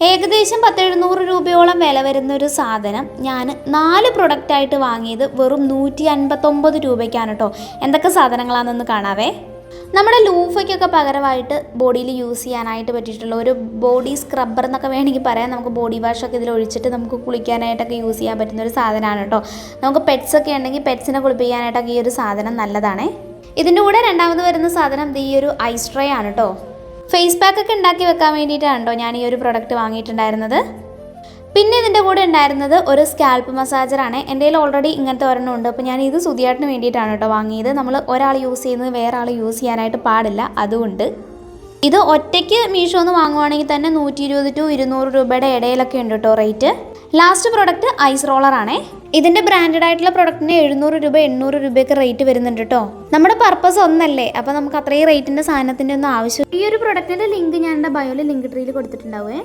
ഏകദേശം 100-700 രൂപയോളം വില വരുന്ന ഒരു സാധനം ഞാൻ 4 പ്രൊഡക്റ്റായിട്ട് വാങ്ങിയത് വെറും 159 രൂപയ്ക്കാണ് കേട്ടോ. എന്തൊക്കെ സാധനങ്ങളാണെന്ന് കാണാവേ. നമ്മുടെ ലൂഫയ്ക്കൊക്കെ പകരമായിട്ട് ബോഡിയിൽ യൂസ് ചെയ്യാനായിട്ട് പറ്റിയിട്ടുള്ള ഒരു ബോഡി സ്ക്രബ്ബർ എന്നൊക്കെ വേണമെങ്കിൽ പറയാം. നമുക്ക് ബോഡി വാഷൊക്കെ ഇതിൽ ഒഴിച്ചിട്ട് നമുക്ക് കുളിക്കാനായിട്ടൊക്കെ യൂസ് ചെയ്യാൻ പറ്റുന്ന ഒരു സാധനമാണ് കേട്ടോ. നമുക്ക് പെറ്റ്സൊക്കെ ഉണ്ടെങ്കിൽ പെറ്റ്സിനെ കുളിപ്പിക്കാനായിട്ടൊക്കെ ഈ ഒരു സാധനം നല്ലതാണ്. ഇതിൻ്റെ കൂടെ രണ്ടാമത് വരുന്ന സാധനം ഈ ഒരു ഐസ് ട്രേ ആണ് കേട്ടോ. ഫേസ് പാക്കൊക്കെ ഉണ്ടാക്കി വെക്കാൻ വേണ്ടിയിട്ടാണ് കേട്ടോ ഞാൻ ഈ ഒരു പ്രൊഡക്റ്റ് വാങ്ങിയിട്ടുണ്ടായിരുന്നത്. പിന്നെ ഇതിൻ്റെ കൂടെ ഉണ്ടായിരുന്നത് ഒരു സ്കാൽപ്പ് മസാജറാണ്. എൻ്റെ കയ്യിൽ ഓൾറെഡി ഇങ്ങനത്തെ ഒരെണ്ണം ഉണ്ട്. അപ്പോൾ ഞാൻ ഇത് സുധിയാട്ടിന് വേണ്ടിയിട്ടാണ് കേട്ടോ വാങ്ങിയത്. നമ്മൾ ഒരാൾ യൂസ് ചെയ്യുന്നത് വേറെ ആൾ യൂസ് ചെയ്യാനായിട്ട് പാടില്ല. അതുകൊണ്ട് ഇത് ഒറ്റയ്ക്ക് മീഷോന്ന് വാങ്ങുവാണെങ്കിൽ തന്നെ 120-200 രൂപയുടെ ഇടയിലൊക്കെ ഉണ്ട് കേട്ടോ റേറ്റ്. ലാസ്റ്റ് പ്രൊഡക്റ്റ് ഐസ് റോളറാണേ. ഇതിൻ്റെ ബ്രാൻഡഡ് ആയിട്ടുള്ള പ്രൊഡക്റ്റിന് 700 രൂപ 800 രൂപയൊക്കെ റേറ്റ് വരുന്നുണ്ട് കേട്ടോ. നമ്മുടെ പർപ്പസ് ഒന്നല്ലേ, അപ്പോൾ നമുക്ക് അത്രയും റേറ്റിൻ്റെ സാധനത്തിൻ്റെ ഒന്നും ആവശ്യം. ഈ ഒരു പ്രൊഡക്റ്റിൻ്റെ ലിങ്ക് ഞാൻ എൻ്റെ ബയോയിൽ ലിങ്ക് ട്രീയിൽ കൊടുത്തിട്ടുണ്ടാവേ.